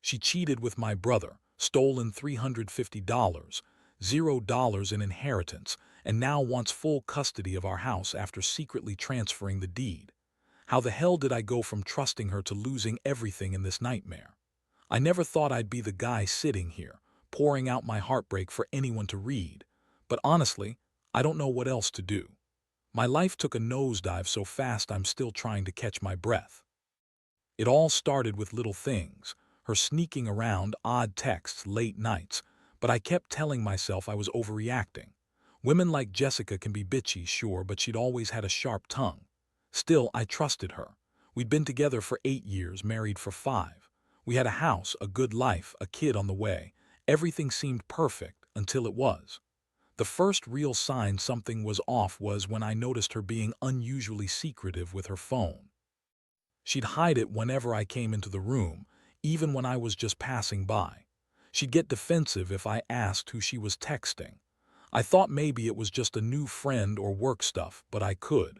She cheated with my brother, stolen $350, $0 in inheritance, and now wants full custody of our house after secretly transferring the deed. How the hell did I go from trusting her to losing everything in this nightmare? I never thought I'd be the guy sitting here, pouring out my heartbreak for anyone to read. But honestly, I don't know what else to do. My life took a nosedive so fast I'm still trying to catch my breath. It all started with little things, her sneaking around odd texts late nights, but I kept telling myself I was overreacting. Women like Jessica can be bitchy, sure, but she'd always had a sharp tongue. Still, I trusted her. We'd been together for 8 years, married for 5. We had a house, a good life, a kid on the way. Everything seemed perfect until it was. The first real sign something was off was when I noticed her being unusually secretive with her phone. She'd hide it whenever I came into the room, even when I was just passing by. She'd get defensive if I asked who she was texting. I thought maybe it was just a new friend or work stuff, but I could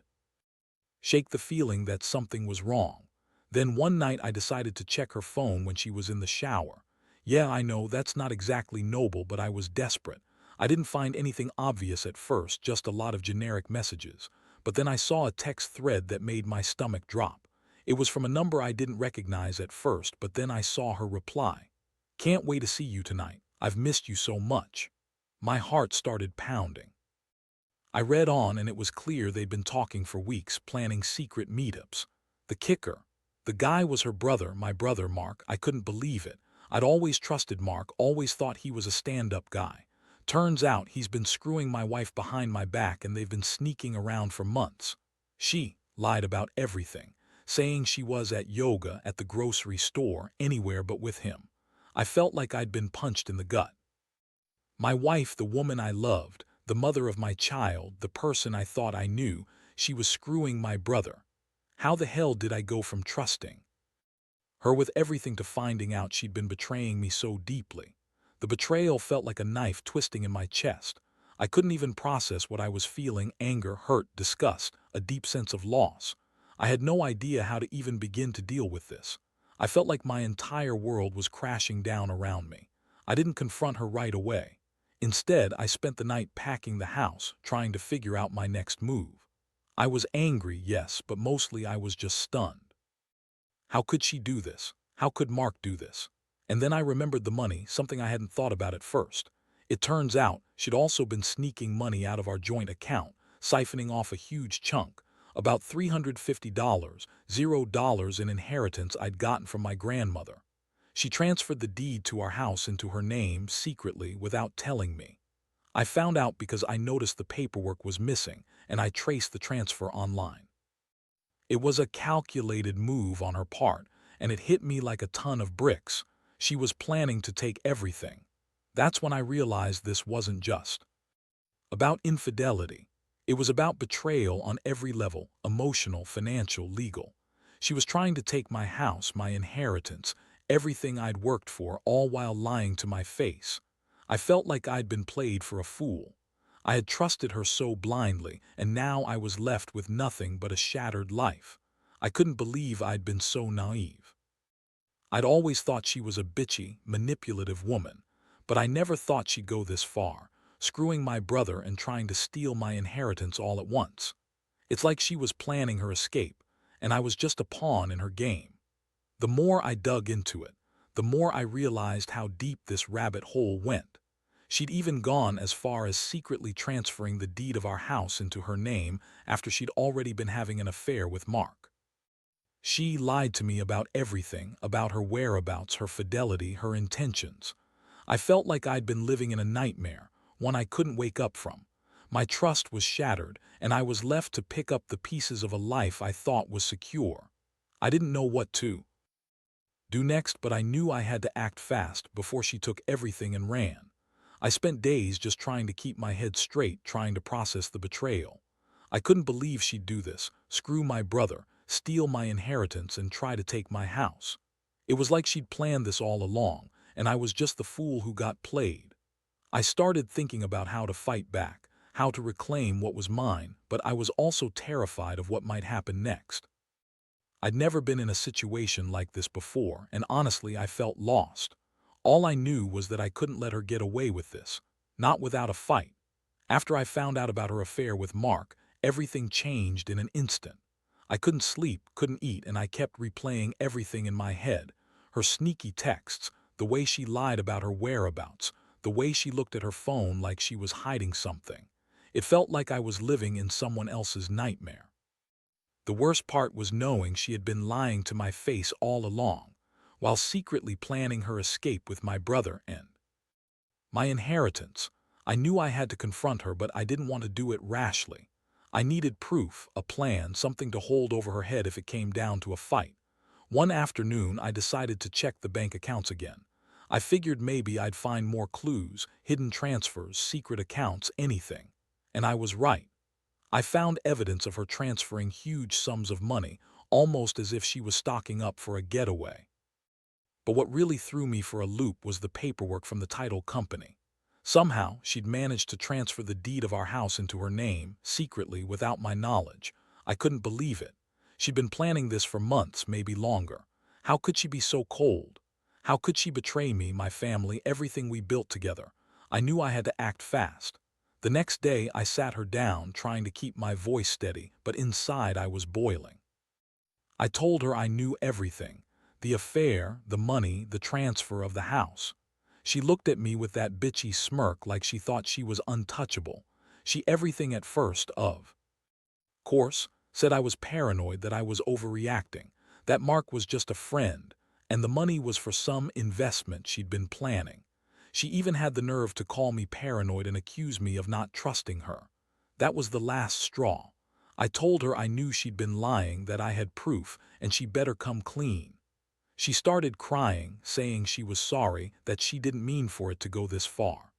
shake the feeling that something was wrong. Then one night I decided to check her phone when she was in the shower. Yeah, I know that's not exactly noble, but I was desperate. I didn't find anything obvious at first, just a lot of generic messages. But then I saw a text thread that made my stomach drop. It was from a number I didn't recognize at first, but then I saw her reply. "Can't wait to see you tonight. I've missed you so much." My heart started pounding. I read on, and it was clear they'd been talking for weeks, planning secret meetups. The kicker: the guy was her brother, my brother Mark. I couldn't believe it. I'd always trusted Mark, always thought he was a stand-up guy. Turns out he's been screwing my wife behind my back, and they've been sneaking around for months. She lied about everything, saying she was at yoga, at the grocery store, anywhere but with him. I felt like I'd been punched in the gut. My wife, the woman I loved, the mother of my child, the person I thought I knew, she was screwing my brother. How the hell did I go from trusting her with everything to finding out she'd been betraying me so deeply? The betrayal felt like a knife twisting in my chest. I couldn't even process what I was feeling: anger, hurt, disgust, a deep sense of loss. I had no idea how to even begin to deal with this. I felt like my entire world was crashing down around me. I didn't confront her right away. Instead, I spent the night packing the house, trying to figure out my next move. I was angry, yes, but mostly I was just stunned. How could she do this? How could Mark do this? And then I remembered the money, something I hadn't thought about at first. It turns out she'd also been sneaking money out of our joint account, siphoning off a huge chunk, about $350, $0 in inheritance I'd gotten from my grandmother. She transferred the deed to our house into her name secretly without telling me. I found out because I noticed the paperwork was missing, and I traced the transfer online. It was a calculated move on her part, and it hit me like a ton of bricks. She was planning to take everything. That's when I realized this wasn't just about infidelity. It was about betrayal on every level: emotional, financial, legal. She was trying to take my house, my inheritance, everything I'd worked for, all while lying to my face. I felt like I'd been played for a fool. I had trusted her so blindly, and now I was left with nothing but a shattered life. I couldn't believe I'd been so naive. I'd always thought she was a bitchy, manipulative woman, but I never thought she'd go this far, screwing my brother and trying to steal my inheritance all at once. It's like she was planning her escape, and I was just a pawn in her game. The more I dug into it, the more I realized how deep this rabbit hole went. She'd even gone as far as secretly transferring the deed of our house into her name after she'd already been having an affair with Mark. She lied to me about everything, about her whereabouts, her fidelity, her intentions. I felt like I'd been living in a nightmare, one I couldn't wake up from. My trust was shattered, and I was left to pick up the pieces of a life I thought was secure. I didn't know what to do next, but I knew I had to act fast before she took everything and ran. I spent days just trying to keep my head straight, trying to process the betrayal. I couldn't believe she'd do this, screw my brother, steal my inheritance, and try to take my house. It was like she'd planned this all along, and I was just the fool who got played. I started thinking about how to fight back, how to reclaim what was mine, but I was also terrified of what might happen next. I'd never been in a situation like this before, and honestly, I felt lost. All I knew was that I couldn't let her get away with this, not without a fight. After I found out about her affair with Mark, everything changed in an instant. I couldn't sleep, couldn't eat, and I kept replaying everything in my head. Her sneaky texts, the way she lied about her whereabouts, the way she looked at her phone like she was hiding something. It felt like I was living in someone else's nightmare. The worst part was knowing she had been lying to my face all along, while secretly planning her escape with my brother and my inheritance. I knew I had to confront her, but I didn't want to do it rashly. I needed proof, a plan, something to hold over her head if it came down to a fight. One afternoon, I decided to check the bank accounts again. I figured maybe I'd find more clues, hidden transfers, secret accounts, anything. And I was right. I found evidence of her transferring huge sums of money, almost as if she was stocking up for a getaway. But what really threw me for a loop was the paperwork from the title company. Somehow, she'd managed to transfer the deed of our house into her name, secretly, without my knowledge. I couldn't believe it. She'd been planning this for months, maybe longer. How could she be so cold? How could she betray me, my family, everything we built together? I knew I had to act fast. The next day, I sat her down, trying to keep my voice steady, but inside I was boiling. I told her I knew everything. The affair, the money, the transfer of the house. She looked at me with that bitchy smirk like she thought she was untouchable. She everything at first of course, said I was paranoid, that I was overreacting, that Mark was just a friend, and the money was for some investment she'd been planning. She even had the nerve to call me paranoid and accuse me of not trusting her. That was the last straw. I told her I knew she'd been lying, that I had proof, and she better come clean. She started crying, saying she was sorry, that she didn't mean for it to go this far.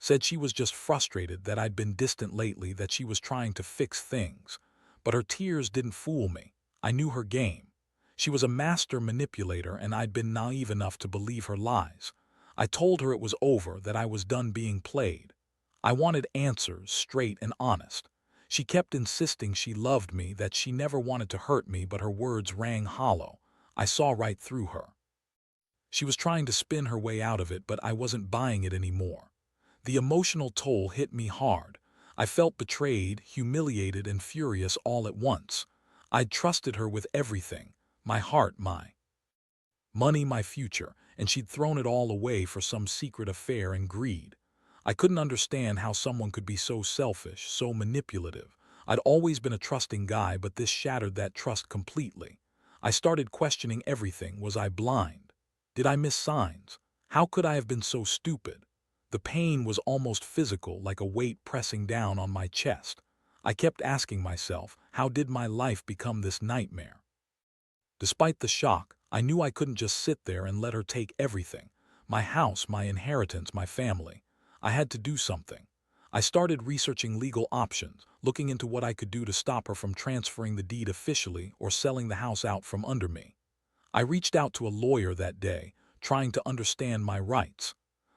Said she was just frustrated that I'd been distant lately, that she was trying to fix things. But her tears didn't fool me. I knew her game. She was a master manipulator, and I'd been naive enough to believe her lies. I told her it was over, that I was done being played. I wanted answers, straight and honest. She kept insisting she loved me, that she never wanted to hurt me, but her words rang hollow. I saw right through her. She was trying to spin her way out of it, but I wasn't buying it anymore. The emotional toll hit me hard. I felt betrayed, humiliated, and furious all at once. I'd trusted her with everything, my heart, my money, my future, and she'd thrown it all away for some secret affair and greed. I couldn't understand how someone could be so selfish, so manipulative. I'd always been a trusting guy, but this shattered that trust completely. I started questioning everything. Was I blind? Did I miss signs? How could I have been so stupid? The pain was almost physical, like a weight pressing down on my chest. I kept asking myself, how did my life become this nightmare? Despite the shock, I knew I couldn't just sit there and let her take everything. My house, my inheritance, my family. I had to do something. I started researching legal options, looking into what I could do to stop her from transferring the deed officially or selling the house out from under me. I reached out to a lawyer that day, trying to understand my rights.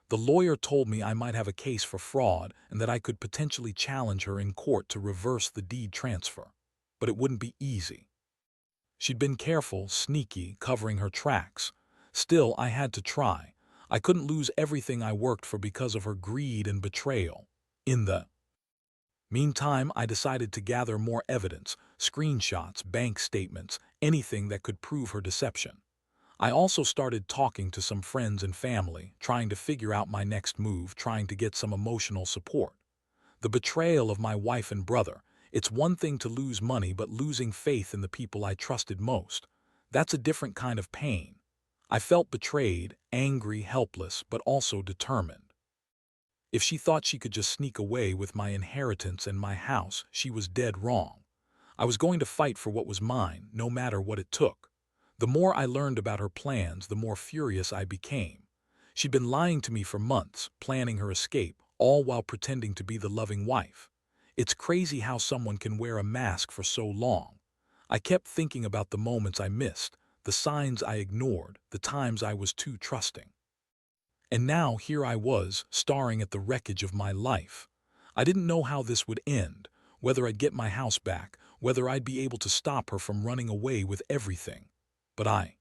The lawyer told me I might have a case for fraud and that I could potentially challenge her in court to reverse the deed transfer. But it wouldn't be easy. She'd been careful, sneaky, covering her tracks. Still, I had to try. I couldn't lose everything I worked for because of her greed and betrayal. In the meantime, I decided to gather more evidence, screenshots, bank statements, anything that could prove her deception. I also started talking to some friends and family, trying to figure out my next move, trying to get some emotional support. The betrayal of my wife and brother. It's one thing to lose money, but losing faith in the people I trusted most. That's a different kind of pain. I felt betrayed, angry, helpless, but also determined. If she thought she could just sneak away with my inheritance and my house, she was dead wrong. I was going to fight for what was mine, no matter what it took. The more I learned about her plans, the more furious I became. She'd been lying to me for months, planning her escape, all while pretending to be the loving wife. It's crazy how someone can wear a mask for so long. I kept thinking about the moments I missed, the signs I ignored, the times I was too trusting. And now here I was, staring at the wreckage of my life. I didn't know how this would end, whether I'd get my house back, whether I'd be able to stop her from running away with everything. But I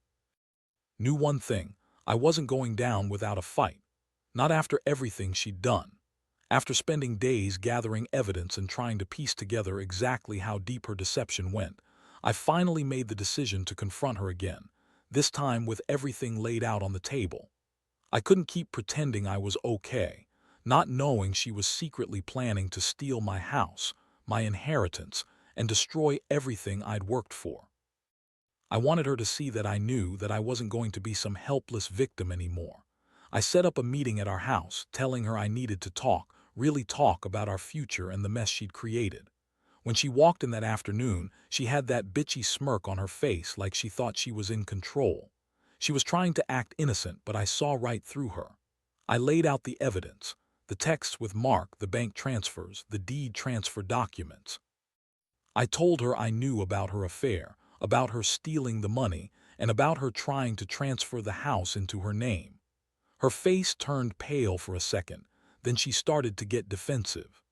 knew one thing: I wasn't going down without a fight. Not after everything she'd done. After spending days gathering evidence and trying to piece together exactly how deep her deception went, I finally made the decision to confront her again, this time with everything laid out on the table. I couldn't keep pretending I was okay, not knowing she was secretly planning to steal my house, my inheritance, and destroy everything I'd worked for. I wanted her to see that I knew that I wasn't going to be some helpless victim anymore. I set up a meeting at our house, telling her I needed to talk, really talk about our future and the mess she'd created. When she walked in that afternoon, she had that bitchy smirk on her face like she thought she was in control. She was trying to act innocent, but I saw right through her. I laid out the evidence, the texts with Mark, the bank transfers, the deed transfer documents. I told her I knew about her affair, about her stealing the money, and about her trying to transfer the house into her name. Her face turned pale for a second, then she started to get defensive.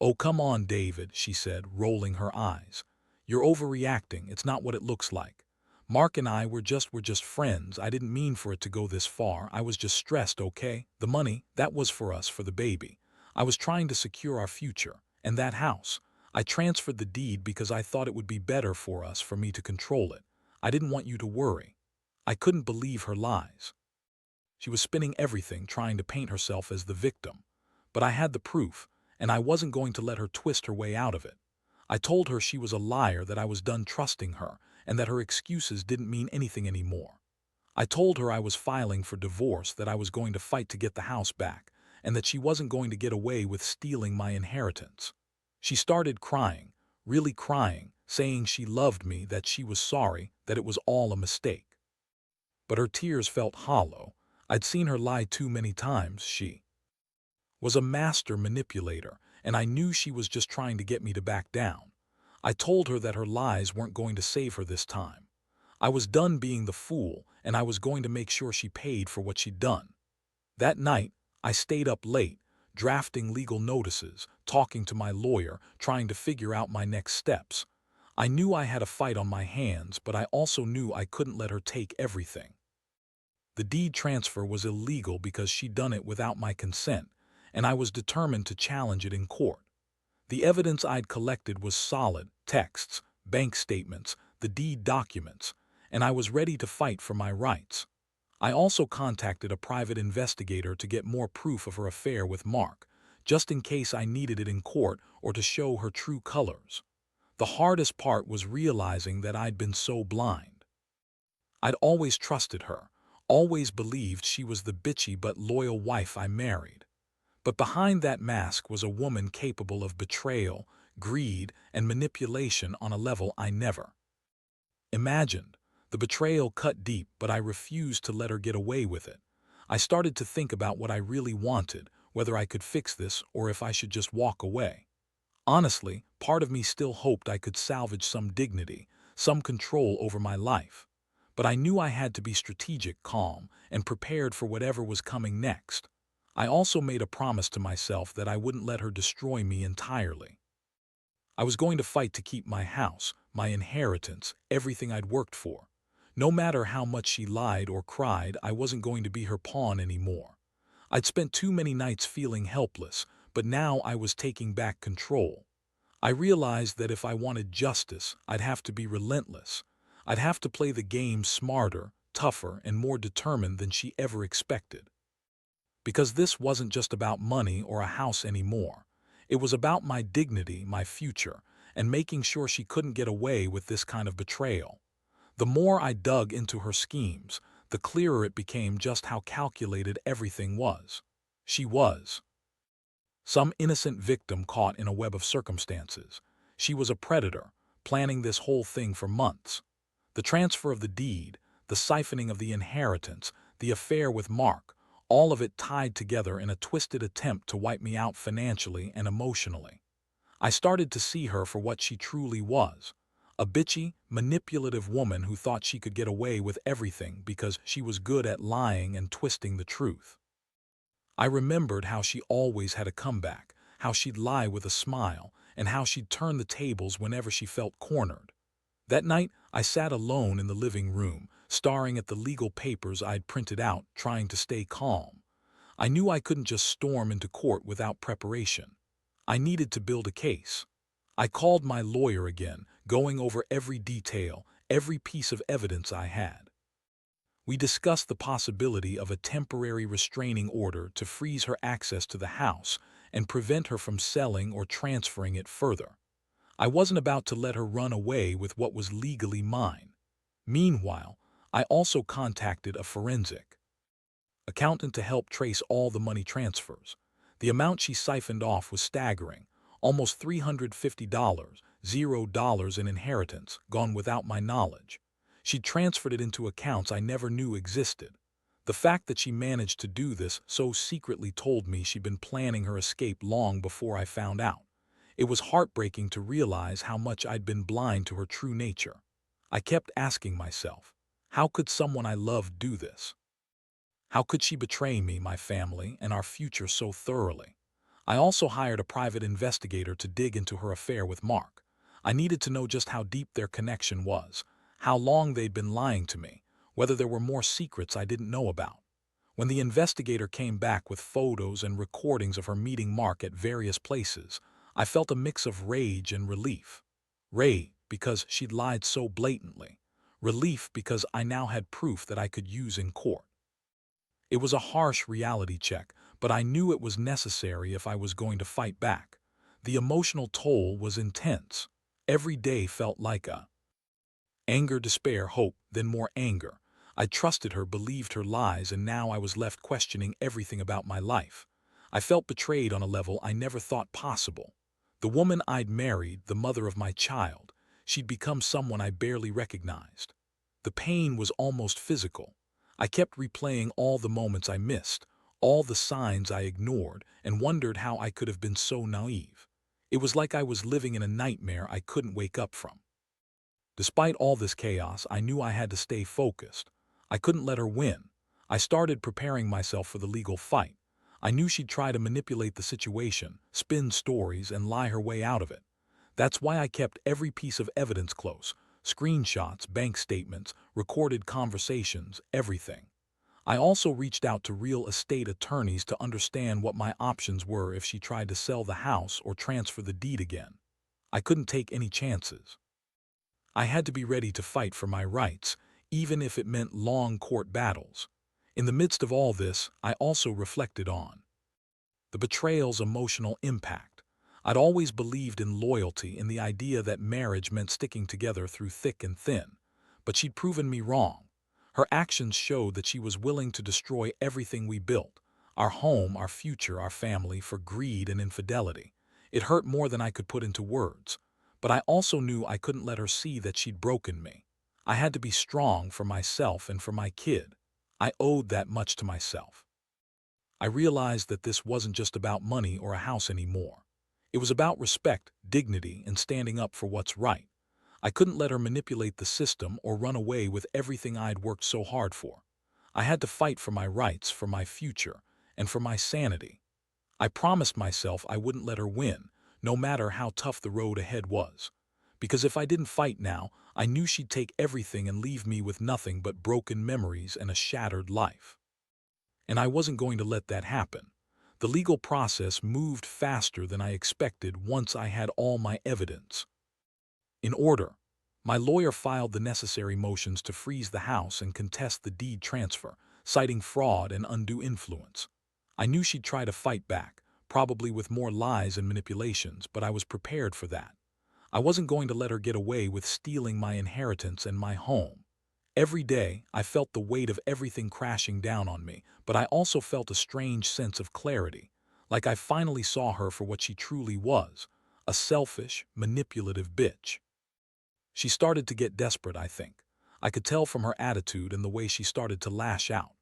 "Oh, come on, David," she said, rolling her eyes. "You're overreacting. It's not what it looks like. Mark and I were just friends. I didn't mean for it to go this far. I was just stressed, okay? The money, that was for us, for the baby. I was trying to secure our future. And that house. I transferred the deed because I thought it would be better for us, for me to control it. I didn't want you to worry." I couldn't believe her lies. She was spinning everything, trying to paint herself as the victim. But I had the proof, and I wasn't going to let her twist her way out of it. I told her she was a liar, that I was done trusting her, and that her excuses didn't mean anything anymore. I told her I was filing for divorce, that I was going to fight to get the house back, and that she wasn't going to get away with stealing my inheritance. She started crying, really crying, saying she loved me, that she was sorry, that it was all a mistake. But her tears felt hollow. I'd seen her lie too many times. She was a master manipulator, and I knew she was just trying to get me to back down. I told her that her lies weren't going to save her this time. I was done being the fool, and I was going to make sure she paid for what she'd done. That night, I stayed up late, drafting legal notices, talking to my lawyer, trying to figure out my next steps. I knew I had a fight on my hands, but I also knew I couldn't let her take everything. The deed transfer was illegal because she'd done it without my consent, and I was determined to challenge it in court. The evidence I'd collected was solid: texts, bank statements, the deed documents, and I was ready to fight for my rights. I also contacted a private investigator to get more proof of her affair with Mark, just in case I needed it in court or to show her true colors. The hardest part was realizing that I'd been so blind. I'd always trusted her, always believed she was the bitchy but loyal wife I married. But behind that mask was a woman capable of betrayal, greed, and manipulation on a level I never imagined. The betrayal cut deep, but I refused to let her get away with it. I started to think about what I really wanted, whether I could fix this or if I should just walk away. Honestly, part of me still hoped I could salvage some dignity, some control over my life. But I knew I had to be strategic, calm, and prepared for whatever was coming next. I also made a promise to myself that I wouldn't let her destroy me entirely. I was going to fight to keep my house, my inheritance, everything I'd worked for. No matter how much she lied or cried, I wasn't going to be her pawn anymore. I'd spent too many nights feeling helpless, but now I was taking back control. I realized that if I wanted justice, I'd have to be relentless. I'd have to play the game smarter, tougher, and more determined than she ever expected. Because this wasn't just about money or a house anymore. It was about my dignity, my future, and making sure she couldn't get away with this kind of betrayal. The more I dug into her schemes, the clearer it became just how calculated everything was. She was some innocent victim caught in a web of circumstances. She was a predator, planning this whole thing for months. The transfer of the deed, the siphoning of the inheritance, the affair with Mark, all of it tied together in a twisted attempt to wipe me out financially and emotionally. I started to see her for what she truly was: a bitchy, manipulative woman who thought she could get away with everything because she was good at lying and twisting the truth. I remembered how she always had a comeback, how she'd lie with a smile, and how she'd turn the tables whenever she felt cornered. That night, I sat alone in the living room, staring at the legal papers I'd printed out, trying to stay calm. I knew I couldn't just storm into court without preparation. I needed to build a case. I called my lawyer again, going over every detail, every piece of evidence I had. We discussed the possibility of a temporary restraining order to freeze her access to the house and prevent her from selling or transferring it further. I wasn't about to let her run away with what was legally mine. Meanwhile, I also contacted a forensic accountant to help trace all the money transfers. The amount she siphoned off was staggering, almost $350, $0 in inheritance, gone without my knowledge. She transferred it into accounts I never knew existed. The fact that she managed to do this so secretly told me she'd been planning her escape long before I found out. It was heartbreaking to realize how much I'd been blind to her true nature. I kept asking myself, how could someone I loved do this? How could she betray me, my family, and our future so thoroughly? I also hired a private investigator to dig into her affair with Mark. I needed to know just how deep their connection was, how long they'd been lying to me, whether there were more secrets I didn't know about. When the investigator came back with photos and recordings of her meeting Mark at various places, I felt a mix of rage and relief. Rage because she'd lied so blatantly. Relief because I now had proof that I could use in court. It was a harsh reality check, but I knew it was necessary if I was going to fight back. The emotional toll was intense. Every day felt like a anger, despair, hope, then more anger. I trusted her, believed her lies, and now I was left questioning everything about my life. I felt betrayed on a level I never thought possible. The woman I'd married, the mother of my child, she'd become someone I barely recognized. The pain was almost physical. I kept replaying all the moments I missed, all the signs I ignored, and wondered how I could have been so naive. It was like I was living in a nightmare I couldn't wake up from. Despite all this chaos, I knew I had to stay focused. I couldn't let her win. I started preparing myself for the legal fight. I knew she'd try to manipulate the situation, spin stories, and lie her way out of it. That's why I kept every piece of evidence close. Screenshots, bank statements, recorded conversations, everything. I also reached out to real estate attorneys to understand what my options were if she tried to sell the house or transfer the deed again. I couldn't take any chances. I had to be ready to fight for my rights, even if it meant long court battles. In the midst of all this, I also reflected on the betrayal's emotional impact. I'd always believed in loyalty, in the idea that marriage meant sticking together through thick and thin. But she'd proven me wrong. Her actions showed that she was willing to destroy everything we built, our home, our future, our family, for greed and infidelity. It hurt more than I could put into words. But I also knew I couldn't let her see that she'd broken me. I had to be strong for myself and for my kid. I owed that much to myself. I realized that this wasn't just about money or a house anymore. It was about respect, dignity, and standing up for what's right. I couldn't let her manipulate the system or run away with everything I'd worked so hard for. I had to fight for my rights, for my future, and for my sanity. I promised myself I wouldn't let her win, no matter how tough the road ahead was. Because if I didn't fight now, I knew she'd take everything and leave me with nothing but broken memories and a shattered life. And I wasn't going to let that happen. The legal process moved faster than I expected once I had all my evidence in order. My lawyer filed the necessary motions to freeze the house and contest the deed transfer, citing fraud and undue influence. I knew she'd try to fight back, probably with more lies and manipulations, but I was prepared for that. I wasn't going to let her get away with stealing my inheritance and my home. Every day, I felt the weight of everything crashing down on me, but I also felt a strange sense of clarity, like I finally saw her for what she truly was, a selfish, manipulative bitch. She started to get desperate, I think. I could tell from her attitude and the way she started to lash out.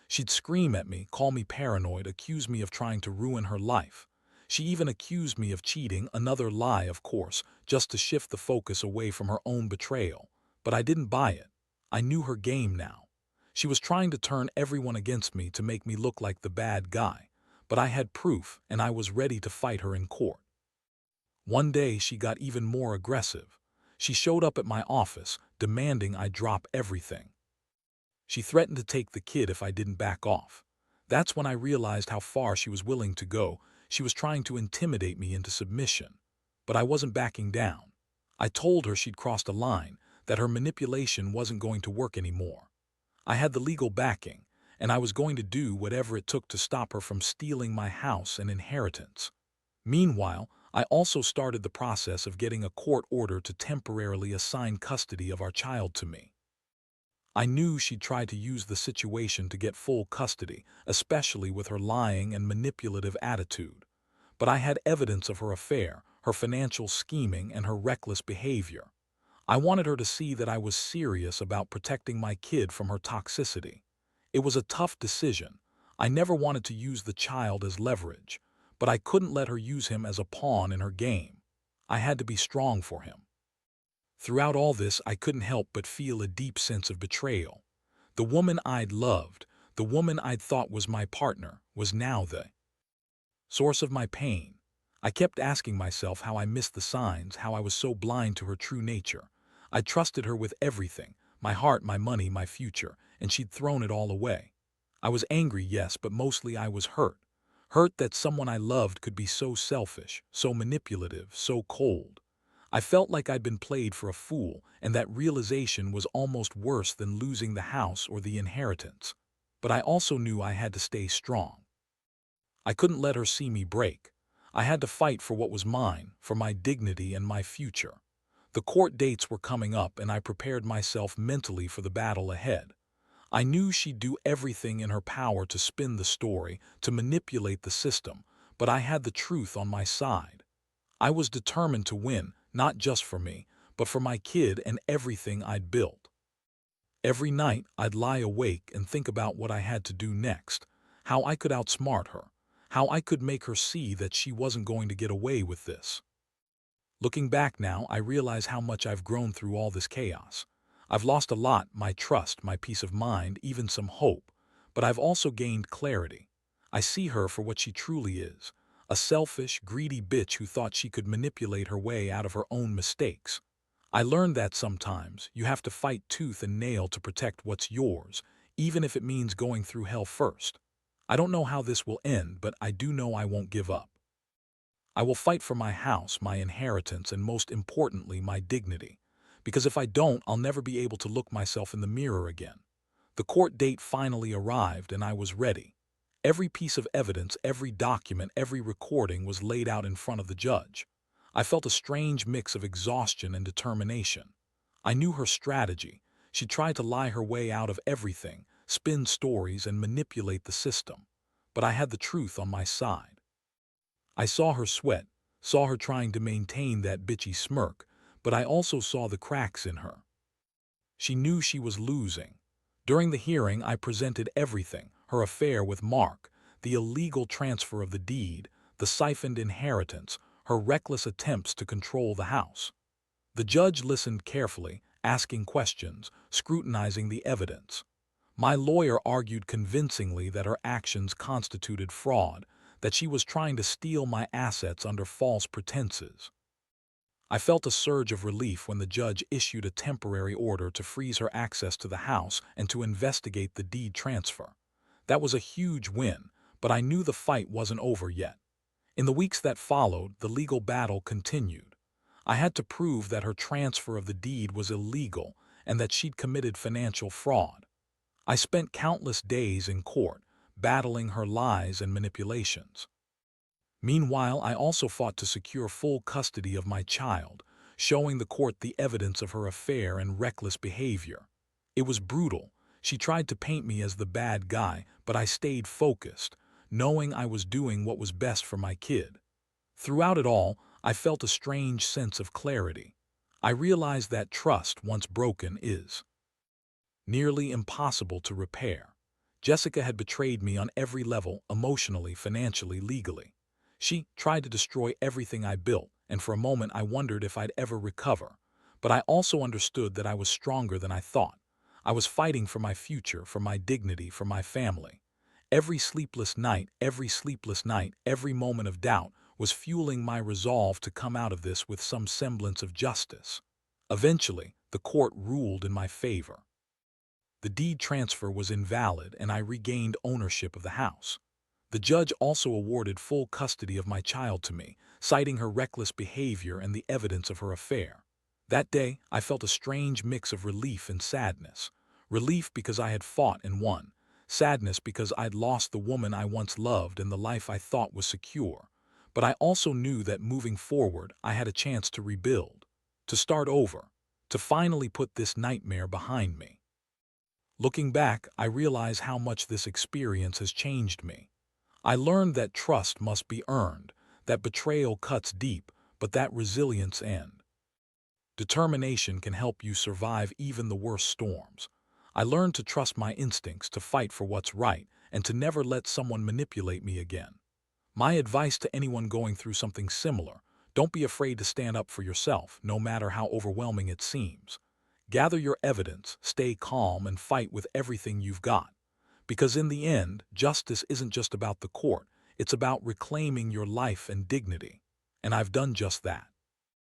She'd scream at me, call me paranoid, accuse me of trying to ruin her life. She even accused me of cheating, another lie, of course, just to shift the focus away from her own betrayal. But I didn't buy it. I knew her game now. She was trying to turn everyone against me to make me look like the bad guy. But I had proof, and I was ready to fight her in court. One day, she got even more aggressive. She showed up at my office, demanding I drop everything. She threatened to take the kid if I didn't back off. That's when I realized how far she was willing to go. She was trying to intimidate me into submission. But I wasn't backing down. I told her she'd crossed a line, that her manipulation wasn't going to work anymore. I had the legal backing, and I was going to do whatever it took to stop her from stealing my house and inheritance. Meanwhile, I also started the process of getting a court order to temporarily assign custody of our child to me. I knew she'd try to use the situation to get full custody, especially with her lying and manipulative attitude. But I had evidence of her affair, her financial scheming, and her reckless behavior. I wanted her to see that I was serious about protecting my kid from her toxicity. It was a tough decision. I never wanted to use the child as leverage, but I couldn't let her use him as a pawn in her game. I had to be strong for him. Throughout all this, I couldn't help but feel a deep sense of betrayal. The woman I'd loved, the woman I'd thought was my partner, was now the source of my pain. I kept asking myself how I missed the signs, how I was so blind to her true nature. I trusted her with everything, my heart, my money, my future, and she'd thrown it all away. I was angry, yes, but mostly I was hurt. Hurt that someone I loved could be so selfish, so manipulative, so cold. I felt like I'd been played for a fool, and that realization was almost worse than losing the house or the inheritance. But I also knew I had to stay strong. I couldn't let her see me break. I had to fight for what was mine, for my dignity and my future. The court dates were coming up, and I prepared myself mentally for the battle ahead. I knew she'd do everything in her power to spin the story, to manipulate the system, but I had the truth on my side. I was determined to win, not just for me, but for my kid and everything I'd built. Every night, I'd lie awake and think about what I had to do next, how I could outsmart her, how I could make her see that she wasn't going to get away with this. Looking back now, I realize how much I've grown through all this chaos. I've lost a lot, my trust, my peace of mind, even some hope, but I've also gained clarity. I see her for what she truly is, a selfish, greedy bitch who thought she could manipulate her way out of her own mistakes. I learned that sometimes you have to fight tooth and nail to protect what's yours, even if it means going through hell first. I don't know how this will end, but I do know I won't give up. I will fight for my house, my inheritance, and most importantly, my dignity. Because if I don't, I'll never be able to look myself in the mirror again. The court date finally arrived, and I was ready. Every piece of evidence, every document, every recording was laid out in front of the judge. I felt a strange mix of exhaustion and determination. I knew her strategy. She tried to lie her way out of everything, spin stories, and manipulate the system. But I had the truth on my side. I saw her sweat, saw her trying to maintain that bitchy smirk, but I also saw the cracks in her. She knew she was losing. During the hearing, I presented everything: her affair with Mark, the illegal transfer of the deed, the siphoned inheritance, her reckless attempts to control the house. The judge listened carefully, asking questions, scrutinizing the evidence. My lawyer argued convincingly that her actions constituted fraud, that she was trying to steal my assets under false pretenses. I felt a surge of relief when the judge issued a temporary order to freeze her access to the house and to investigate the deed transfer. That was a huge win, but I knew the fight wasn't over yet. In the weeks that followed, the legal battle continued. I had to prove that her transfer of the deed was illegal and that she'd committed financial fraud. I spent countless days in court, battling her lies and manipulations. Meanwhile, I also fought to secure full custody of my child, showing the court the evidence of her affair and reckless behavior. It was brutal. She tried to paint me as the bad guy, but I stayed focused, knowing I was doing what was best for my kid. Throughout it all, I felt a strange sense of clarity. I realized that trust, once broken, is nearly impossible to repair. Jessica had betrayed me on every level, emotionally, financially, legally. She tried to destroy everything I built, and for a moment I wondered if I'd ever recover. But I also understood that I was stronger than I thought. I was fighting for my future, for my dignity, for my family. Every sleepless night, every moment of doubt was fueling my resolve to come out of this with some semblance of justice. Eventually, the court ruled in my favor. The deed transfer was invalid and I regained ownership of the house. The judge also awarded full custody of my child to me, citing her reckless behavior and the evidence of her affair. That day, I felt a strange mix of relief and sadness. Relief because I had fought and won. Sadness because I'd lost the woman I once loved and the life I thought was secure. But I also knew that moving forward, I had a chance to rebuild, to start over, to finally put this nightmare behind me. Looking back, I realize how much this experience has changed me. I learned that trust must be earned, that betrayal cuts deep, but that resilience and determination can help you survive even the worst storms. I learned to trust my instincts, to fight for what's right, and to never let someone manipulate me again. My advice to anyone going through something similar: don't be afraid to stand up for yourself, no matter how overwhelming it seems. Gather your evidence, stay calm, and fight with everything you've got. Because in the end, justice isn't just about the court, it's about reclaiming your life and dignity. And I've done just that.